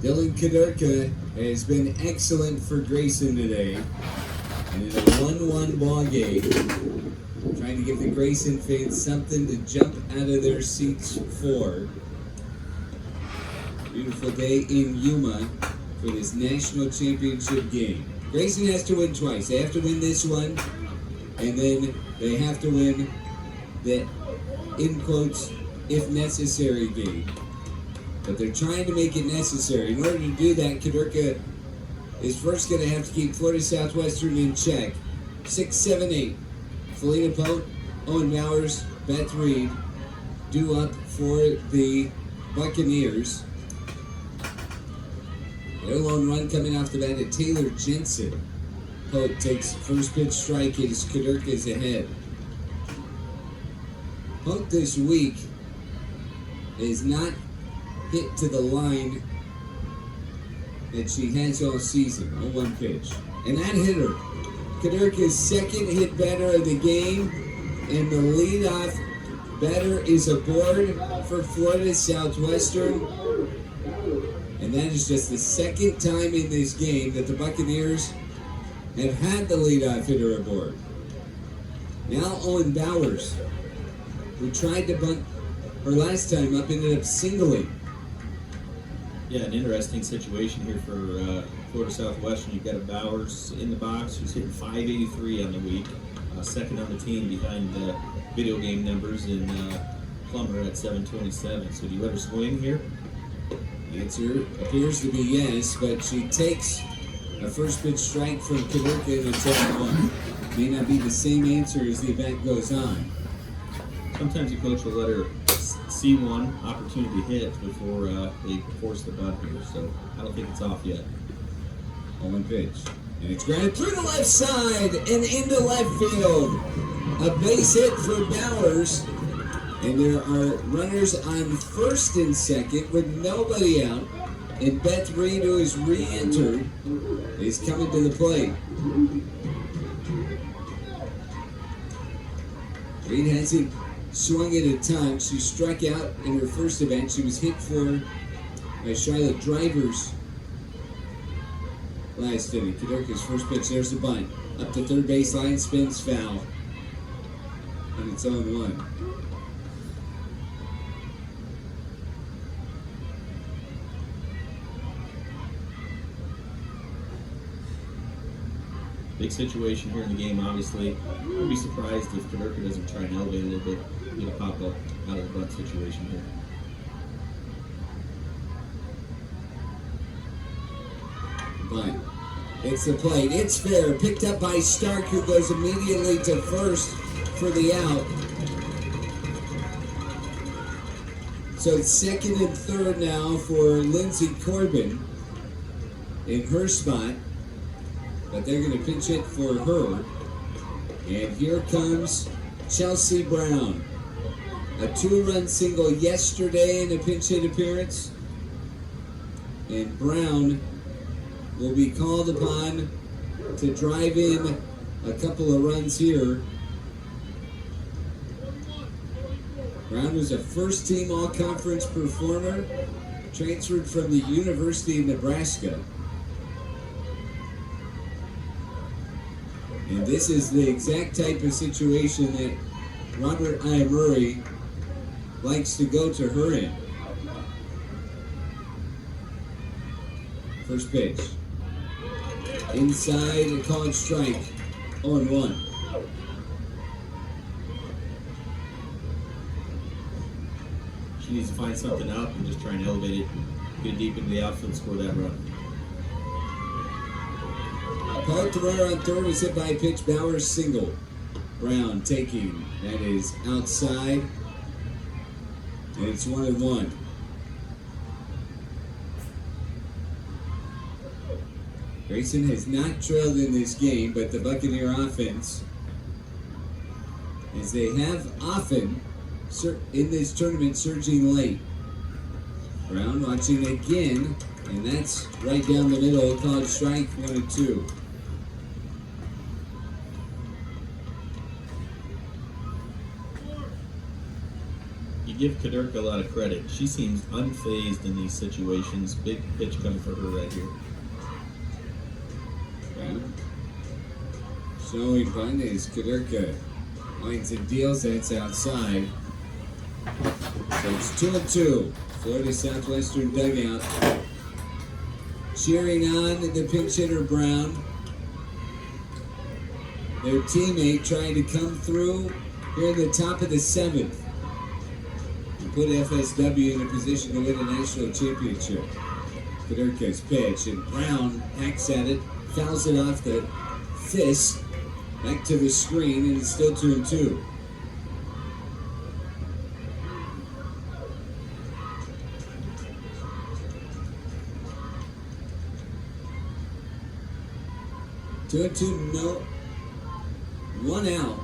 Dylan Kaderka has been excellent for Grayson today. And in a 1-1 ball game, trying to give the Grayson fans something to jump out of their seats for. Beautiful day in Yuma for this national championship game. Grayson has to win twice. They have to win this one, and then they have to win the, in quotes, if necessary game. But they're trying to make it necessary. In order to do that, Kaderka is first going to have to keep Florida Southwestern in check. 6, 7, 8. Felina Pope, Owen Bowers, Beth Reed due up for the Buccaneers. Their lone run coming off the bat at Taylor Jensen. Pope takes first pitch strike as Kaderka is ahead. Pope this week is not hit to the line that she has all season on one pitch. And that hit her. Kaderka's second hit batter of the game, and the leadoff batter is aboard for Florida Southwestern. And that is just the second time in this game that the Buccaneers have had the leadoff hitter aboard. Now Owen Bowers, who tried to bunt her last time up, ended up singling. Yeah, an interesting situation here for Florida Southwestern. You've got a Bowers in the box who's hitting .583 on the week, second on the team behind the video game numbers, and Plummer at .727. So do you let her swing here? The answer appears to be yes, but she takes a first pitch strike from Kaderka and it's 0-1. May not be the same answer as the event goes on. Sometimes the coach will let her see one opportunity hit before they force the bunt here, so I don't think it's off yet. 0-1 pitch. And it's grounded through the left side and into left field. A base hit for Bowers. And there are runners on first and second with nobody out. And Beth Reed, who is re-entered, is coming to the plate. Reed hasn't swung at a ton. She struck out in her first event. She was hit for by Charlotte Drivers last inning. Kaderka's first pitch. There's the bunt. Up to third baseline, spins foul. And it's 0-1. Big situation here in the game, obviously. I'd be surprised if Kaderka doesn't try and elevate a little bit, get a pop up out of the bunt situation here. But it's the plate. It's fair. Picked up by Stark, who goes immediately to first for the out. So it's second and third now for Lindsay Corbin in her spot. But they're going to pinch it for her. And here comes Chelsea Brown. A 2-run single yesterday in a pinch hit appearance. And Brown will be called upon to drive in a couple of runs here. Brown was a first-team all-conference performer, transferred from the University of Nebraska. And this is the exact type of situation that Robert I. Murray likes to go to her in. First pitch. Inside, a called strike. 0-1. She needs to find something up and just try and elevate it, get deep into the outfield and score that run. Paul Terrera on third was hit by a pitch. Bowers single. Brown taking. That is outside. And it's 1-1. Grayson has not trailed in this game, but the Buccaneer offense, as they have often in this tournament, surging late. Brown watching again, and that's right down the middle. Called strike 1-2. You you give Kaderka a lot of credit. She seems unfazed in these situations. Big pitch coming for her right here. Brown. Showing punt is Kaderka. Winds and deals, that's outside. So it's 2-2. Florida Southwestern dugout. Cheering on the pinch hitter Brown. Their teammate trying to come through here in the top of the 7th and put FSW in a position to win a national championship. Kaderka's pitch, and Brown hacks at it, fouls it off the fist, back to the screen, and it's still 2-2. No. 1 out.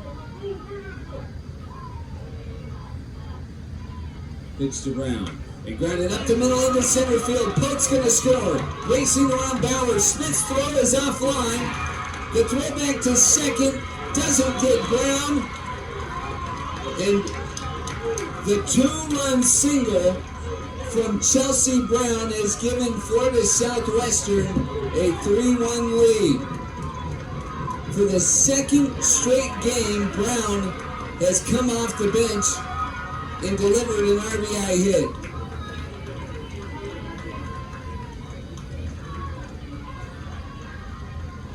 Pitch to Brown. They grounded up the middle of the center field. Polk's going to score. Racing around Bowers. Smith's throw is offline. The throw back to second doesn't get Brown. And the 2-run single from Chelsea Brown has given Florida Southwestern a 3-1 lead. For the second straight game, Brown has come off the bench and delivered an RBI hit.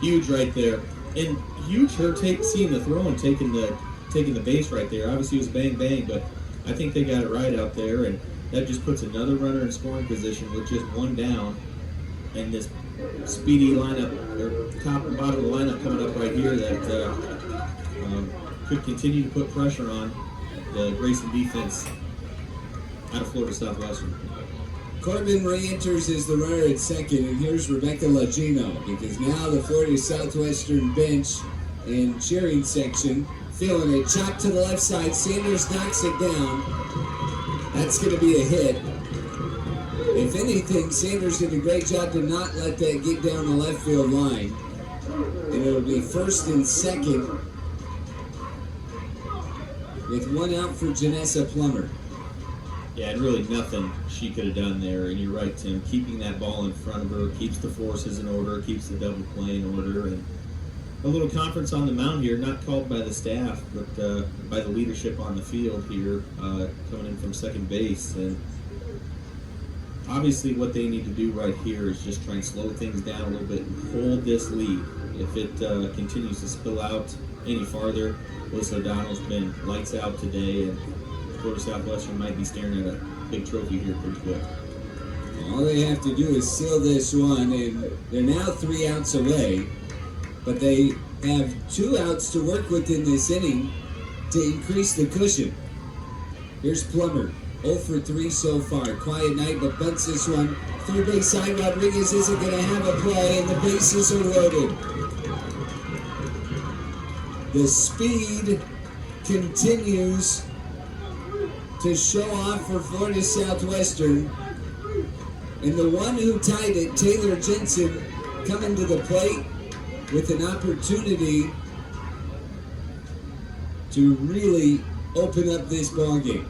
Huge right there, and huge her seeing the throw and taking the base right there. Obviously it was bang bang, but I think they got it right out there, and that just puts another runner in scoring position with just 1 down, and this speedy lineup, or top and bottom of the lineup coming up right here that could continue to put pressure on the Grayson defense out of Florida Southwestern. Corbin re-enters as the runner at second, and here's Rebecca Lagino, because now the Florida Southwestern bench and cheering section feeling a chop to the left side. Sanders knocks it down. That's going to be a hit. If anything, Sanders did a great job to not let that get down the left field line. And it'll be first and second with 1 out for Janessa Plummer. Yeah, and really nothing she could have done there. And you're right, Tim. Keeping that ball in front of her keeps the forces in order, keeps the double play in order. And a little conference on the mound here, not called by the staff, but by the leadership on the field here, coming in from second base. And obviously what they need to do right here is just try and slow things down a little bit and hold this lead. If it continues to spill out any farther, Melissa O'Donnell's been lights out today, and Florida Southwestern might be staring at a big trophy here pretty quick. All they have to do is seal this one, and they're now 3 outs away, but they have 2 outs to work with in this inning to increase the cushion. Here's Plummer, 0 for 3 so far. Quiet night, but bunts this one. Third base side, Rodriguez isn't going to have a play, and the bases are loaded. The speed continues to show off for Florida Southwestern. And the one who tied it, Taylor Jensen, coming to the plate with an opportunity to really open up this ballgame.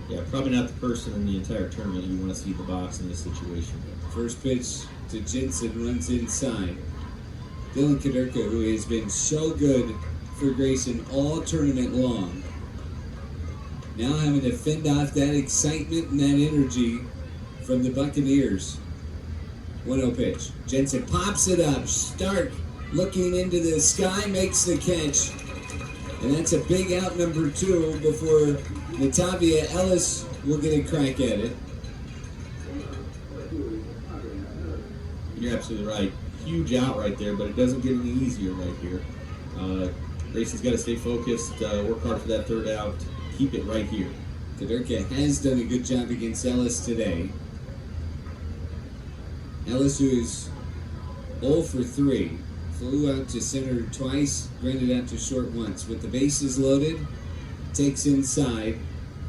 Yeah, probably not the person in the entire tournament you want to see the box in this situation. First pitch to Jensen, runs inside. Dylan Kaderka, who has been so good for Grayson all tournament long, now having to fend off that excitement and that energy from the Buccaneers. 1-0 pitch. Jensen pops it up. Stark looking into the sky, makes the catch. And that's a big out, number 2, before Natavia Ellis will get a crack at it. You're absolutely right. Huge out right there, but it doesn't get any easier right here. Grayson's got to stay focused, work hard for that third out, keep it right here. Kaderka has done a good job against Ellis today. Ellis, who is 0 for 3, flew out to center twice, grounded out to short once. With the bases loaded, takes inside,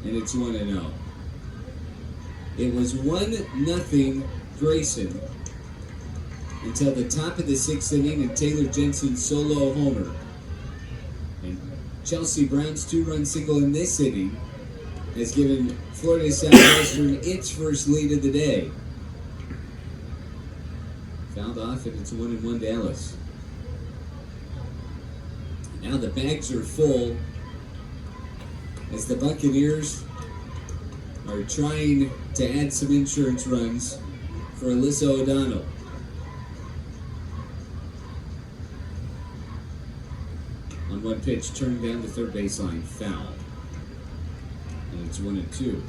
and it's 1-0. It was 1-0 Grayson until the top of the 6th inning and Taylor Jensen's solo homer. And Chelsea Brown's 2-run single in this inning has given Florida Southwestern its first lead of the day. Fouled off, and it's 1-1 Dallas. Now the bags are full as the Buccaneers are trying to add some insurance runs for Alyssa O'Donnell. On one pitch, turned down the third baseline, foul. And it's 1-2.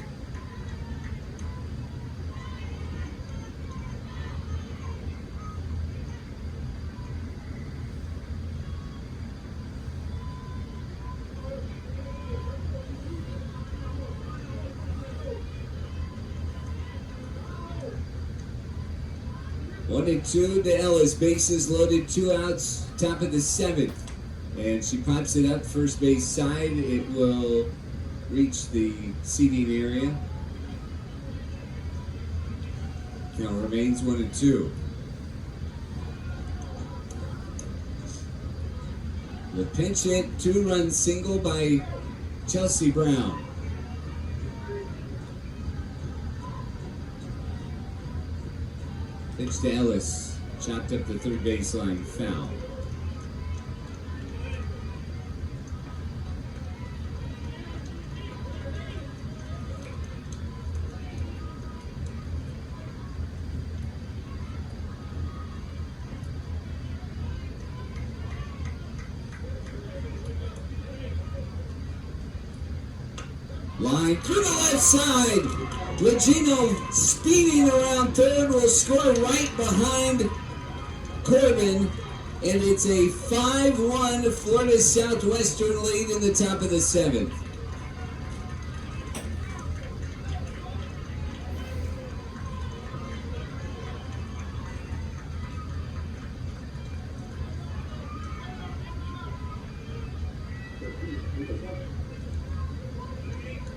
One and two to Ellis. Bases loaded, 2 outs, top of the 7th. And she pops it up first base side. It will reach the seating area. Count remains 1-2. The pinch hit, 2-run single by Chelsea Brown. Pitch to Ellis, chopped up the third baseline, foul. Line through the left side. Legino speeding around third will score right behind Corbin. And it's a 5-1 Florida Southwestern lead in the top of the 7th.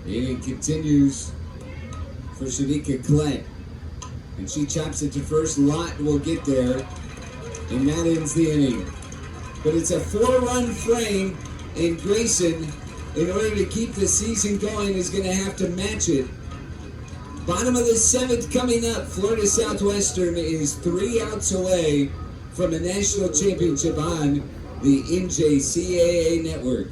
The inning continues for Shanika Klett. And she chops it to first. Lott will get there. And that ends the inning. But it's a 4-run frame. And Grayson, in order to keep the season going, is going to have to match it. Bottom of the 7th coming up. Florida Southwestern is 3 outs away from a national championship on the NJCAA network.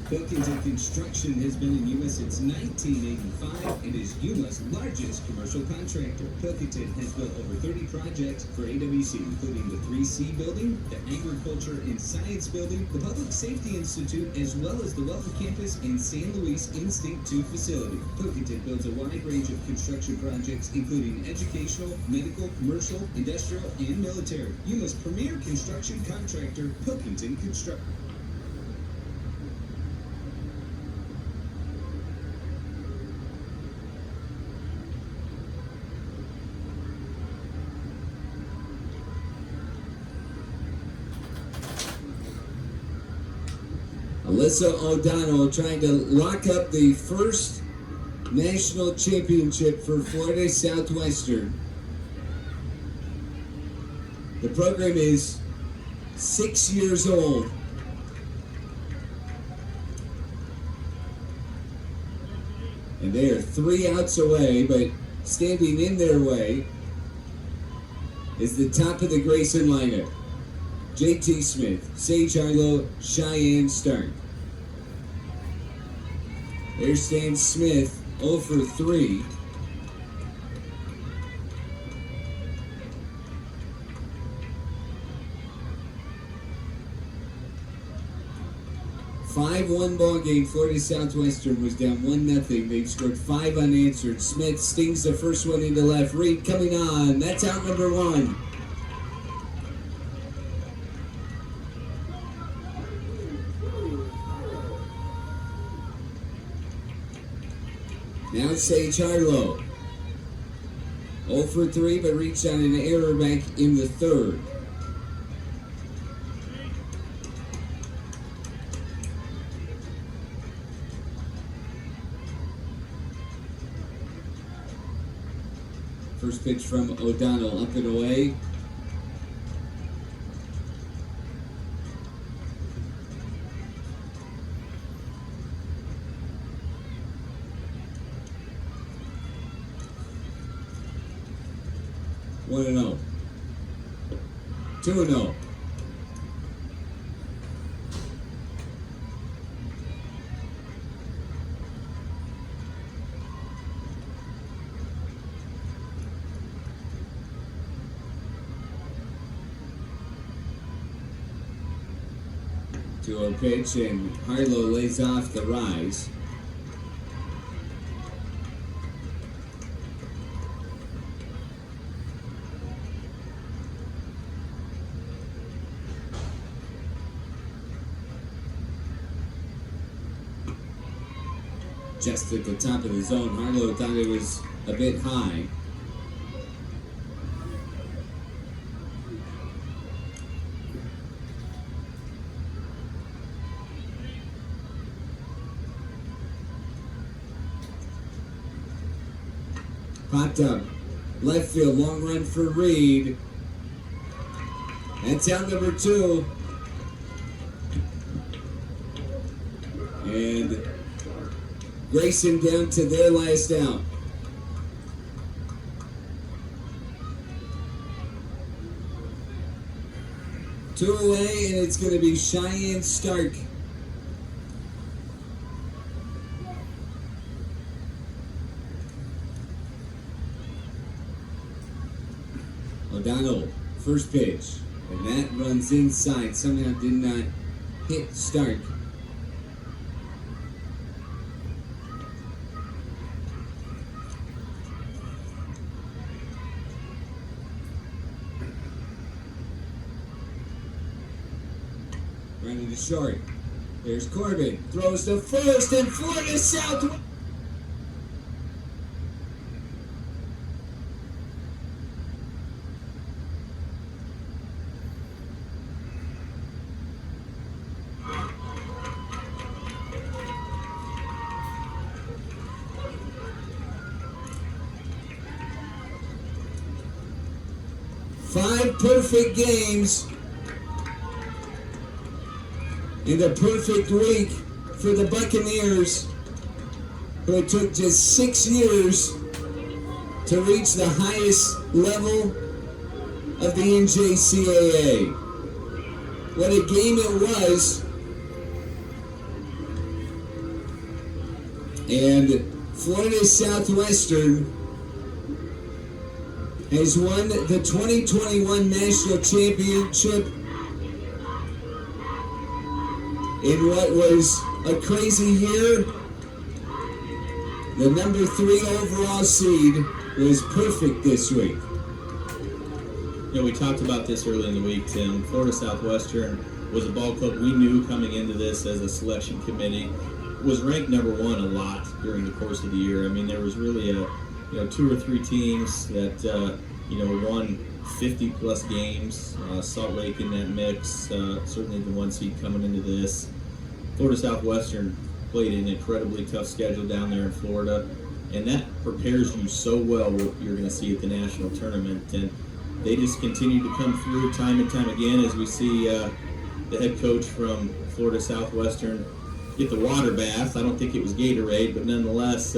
Pilkington Construction has been in Yuma since 1985 and is Yuma's largest commercial contractor. Pilkington has built over 30 projects for AWC, including the 3C building, the Agriculture and Science building, the Public Safety Institute, as well as the Wealth Campus and San Luis Instinct 2 facility. Pilkington builds a wide range of construction projects, including educational, medical, commercial, industrial, and military. Yuma's premier construction contractor, Pilkington Construction. Alyssa O'Donnell trying to lock up the first national championship for Florida Southwestern. The program is 6 years old. And they are 3 outs away, but standing in their way is the top of the Grayson lineup. J.T. Smith, Sage Harlow, Cheyenne Stark. There stands Smith, 0 for 3. Five-1 ball game. Florida Southwestern was down 1-0. They've scored 5 unanswered. Smith stings the first one into left. Reed coming on. That's out number 1. Now Sage Harlow. 0 for 3, but reached on an error back in the 3rd. First pitch from O'Donnell, up and away. 1-0. 2-0. To a pitch, and Harlow lays off the rise. Just at the top of the zone, Harlow thought it was a bit high. Popped up. Left field, long run for Reed. That's out number 2. And Grayson down to their last out. Two away, and it's going to be Cheyenne Stark. O'Donnell, first pitch, and that runs inside. Somehow did not hit Stark. Running to short. There's Corbin. Throws to first, and Florida Southwest. Five perfect games in a perfect week for the Buccaneers, who it took just 6 years to reach the highest level of the NJCAA. What a game it was. And Florida Southwestern has won the 2021 National Championship in what was a crazy year. The number 3 overall seed was perfect this week. You know, we talked about this early in the week, Tim. Florida Southwestern was a ball club we knew coming into this as a selection committee was ranked number 1 a lot during the course of the year. I mean, there was really a 2 or 3 teams that won 50-plus games. Salt Lake in that mix, certainly the 1 seed coming into this. Florida Southwestern played an incredibly tough schedule down there in Florida, and that prepares you so well what you're going to see at the national tournament. And they just continue to come through time and time again, as we see the head coach from Florida Southwestern get the water bath. I don't think it was Gatorade, but nonetheless,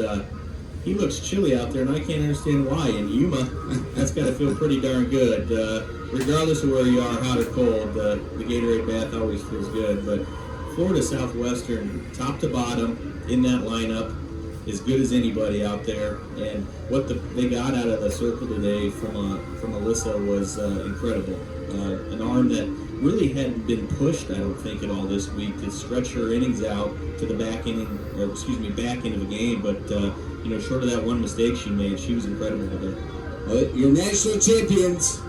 he looks chilly out there, and I can't understand why. In Yuma, that's got to feel pretty darn good. Regardless of where you are, hot or cold, the Gatorade bath always feels good. But Florida Southwestern, top to bottom, in that lineup, as good as anybody out there. And what they got out of the circle today from Alyssa was incredible. An arm that really hadn't been pushed, I don't think, at all this week to stretch her innings out to the back end of a game. But short of that one mistake she made, she was incredible today. Your national champions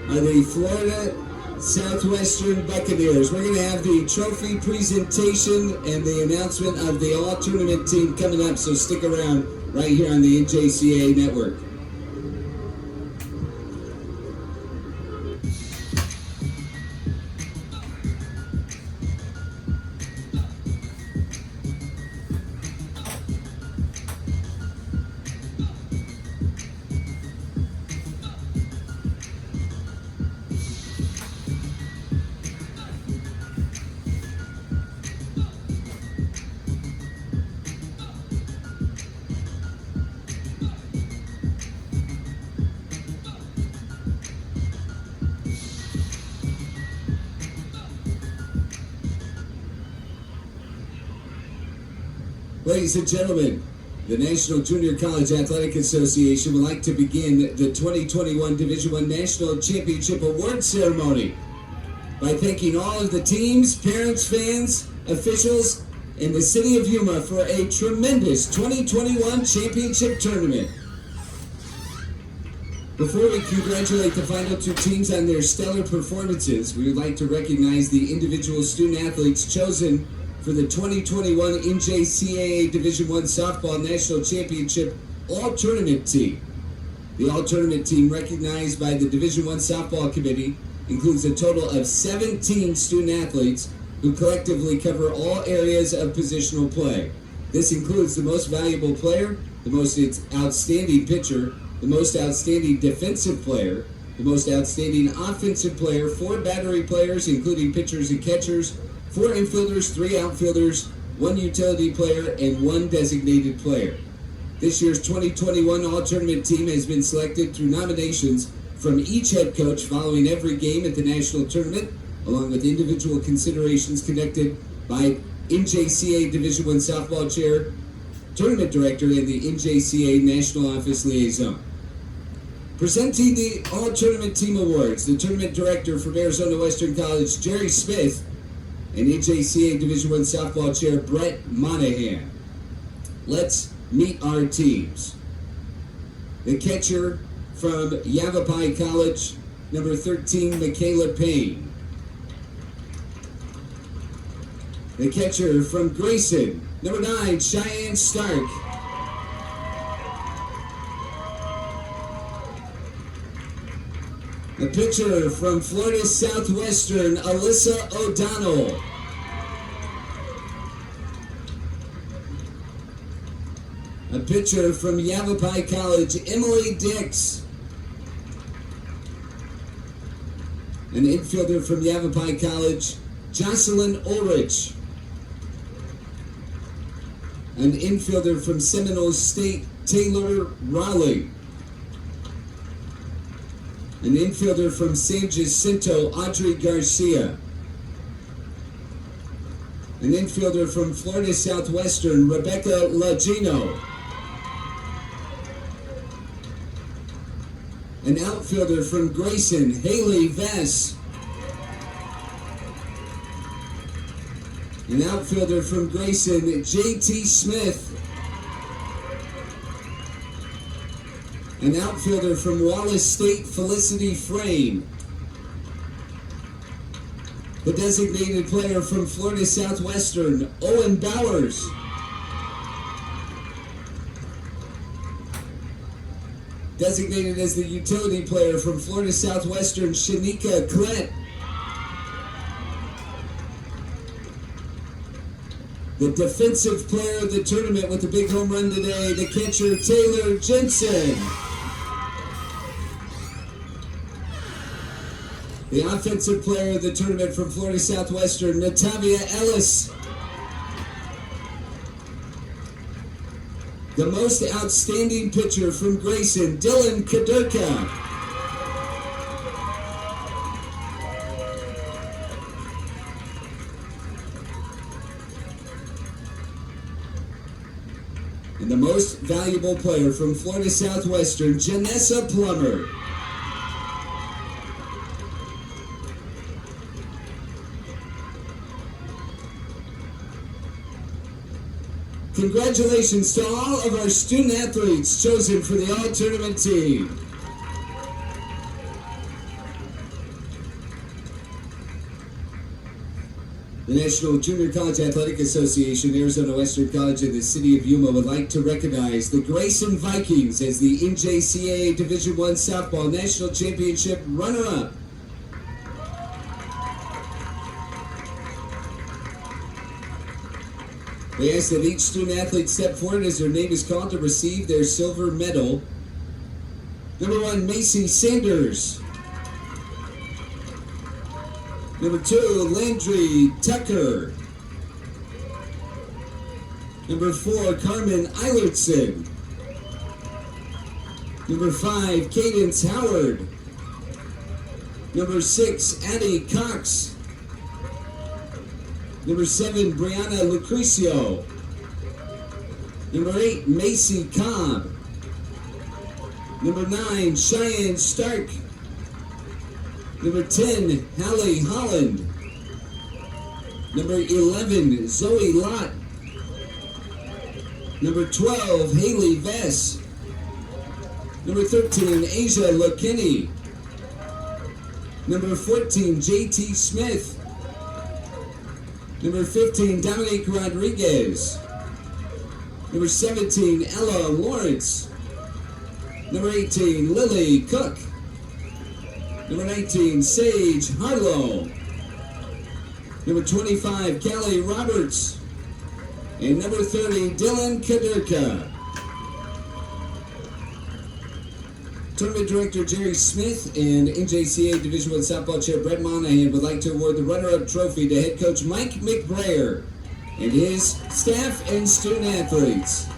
are the Florida Southwestern Buccaneers. We're going to have the trophy presentation and the announcement of the all-tournament team coming up, so stick around right here on the NJCAA Network. Ladies and gentlemen, the National Junior College Athletic Association would like to begin the 2021 Division I National Championship Award Ceremony by thanking all of the teams, parents, fans, officials, and the City of Yuma for a tremendous 2021 championship tournament. Before we congratulate the final two teams on their stellar performances, we would like to recognize the individual student athletes chosen for the 2021 NJCAA Division I Softball National Championship All-Tournament Team. The All-Tournament Team, recognized by the Division I Softball Committee, includes a total of 17 student athletes who collectively cover all areas of positional play. This includes the most valuable player, the most outstanding pitcher, the most outstanding defensive player, the most outstanding offensive player, 4 battery players, including pitchers and catchers, 4 infielders, 3 outfielders, 1 utility player, and 1 designated player. This year's 2021 All-Tournament Team has been selected through nominations from each head coach following every game at the national tournament, along with individual considerations conducted by NJCAA Division I Softball Chair, Tournament Director, and the NJCAA National Office Liaison. Presenting the All-Tournament Team Awards, the Tournament Director from Arizona Western College, Jerry Smith, and NJCAA Division I Softball Chair, Brett Monahan. Let's meet our teams. The catcher from Yavapai College, number 13, Michaela Payne. The catcher from Grayson, number 9, Cheyenne Stark. A pitcher from Florida Southwestern, Alyssa O'Donnell. A pitcher from Yavapai College, Emily Dix. An infielder from Yavapai College, Jocelyn Ulrich. An infielder from Seminole State, Taylor Raleigh. An infielder from San Jacinto, Audrey Garcia. An infielder from Florida Southwestern, Rebecca Lagino. An outfielder from Grayson, Haley Vess. An outfielder from Grayson, J.T. Smith. An outfielder from Wallace State, Felicity Frame. The designated player from Florida Southwestern, Owen Bowers. Designated as the utility player from Florida Southwestern, Shanika Klett. The defensive player of the tournament with the big home run today, the catcher, Taylor Jensen. The offensive player of the tournament from Florida Southwestern, Natavia Ellis. The most outstanding pitcher from Grayson, Dylan Kaderka. And the most valuable player from Florida Southwestern, Janessa Plummer. Congratulations to all of our student athletes chosen for the All-Tournament Team. The National Junior College Athletic Association, Arizona Western College, and the City of Yuma would like to recognize the Grayson Vikings as the NJCAA Division I Softball National Championship runner-up. We ask that each student athlete step forward as their name is called to receive their silver medal. Number 1, Macy Sanders. Number 2, Landry Tucker. Number 4, Carmen Eilertson. Number 5, Cadence Howard. Number 6, Addie Cox. Number 7, Brianna Lucrecio. Number 8, Macy Cobb. Number 9, Cheyenne Stark. Number 10, Hallie Holland. Number 11, Zoe Lott. Number 12, Haley Vess. Number 13, Asia LaKinney. Number 14, JT Smith. Number 15, Dominique Rodriguez. Number 17, Ella Lawrence. Number 18, Lily Cook. Number 19, Sage Harlow. Number 25, Callie Roberts. And number 30, Dylan Kaderka. Tournament Director Jerry Smith and NJCA Division I Softball Chair Brett Monahan would like to award the runner-up trophy to head coach Mike McBrayer and his staff and student athletes.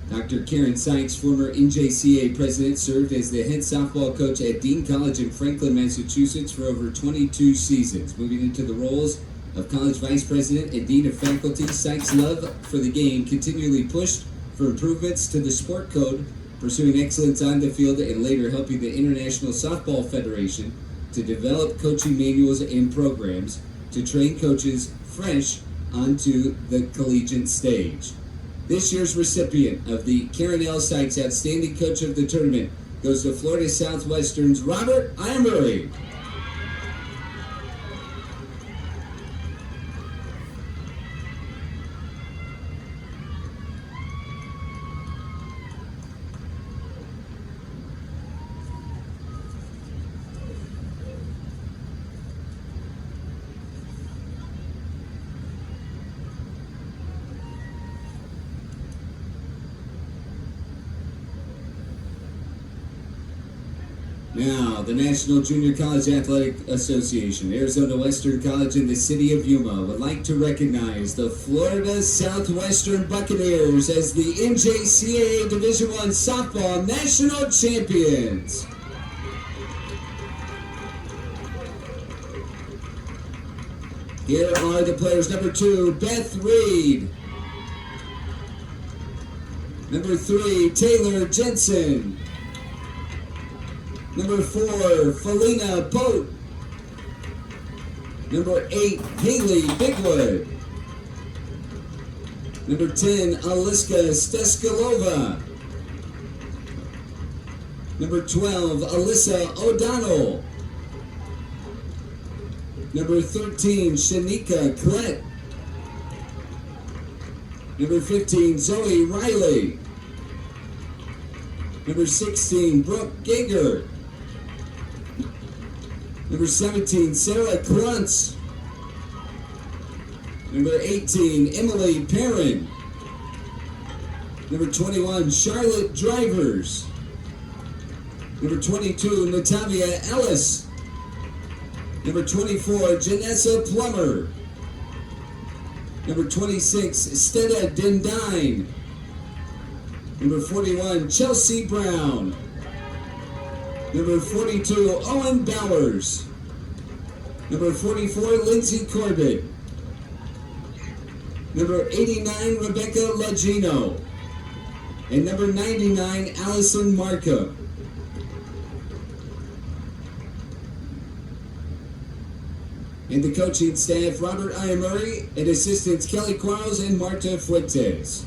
Dr. Karen Sykes, former NJCA president, served as the head softball coach at Dean College in Franklin, Massachusetts for over 22 seasons. Moving into the roles of college vice president and dean of faculty, Sykes' love for the game continually pushed for improvements to the sport code, pursuing excellence on the field and later helping the International Softball Federation to develop coaching manuals and programs to train coaches fresh onto the collegiate stage. This year's recipient of the Karen L. Sykes Outstanding Coach of the Tournament goes to Florida Southwestern's Robert Emery. Now, the National Junior College Athletic Association, Arizona Western College, and the City of Yuma would like to recognize the Florida Southwestern Buccaneers as the NJCAA Division I Softball National Champions. Here are the players. Number 2, Beth Reed. Number 3, Taylor Jensen. Number 4, Felina Boat. Number 8, Haley Bigwood. Number 10, Aliska Steskalova. Number 12, Alyssa O'Donnell. Number 13, Shanika Klett. Number 15, Zoe Riley. Number 16, Brooke Gager. Number 17, Sarah Kluntz. Number 18, Emily Perrin. Number 21, Charlotte Drivers. Number 22, Natavia Ellis. Number 24, Janessa Plummer. Number 26, Stella Dendine. Number 41, Chelsea Brown. Number 42, Owen Bowers. Number 44, Lindsay Corbett. Number 89, Rebecca Lagino. And number 99, Allison Markham. And the coaching staff, Robert I. Murray, and assistants Kelly Quarles and Marta Fuentes.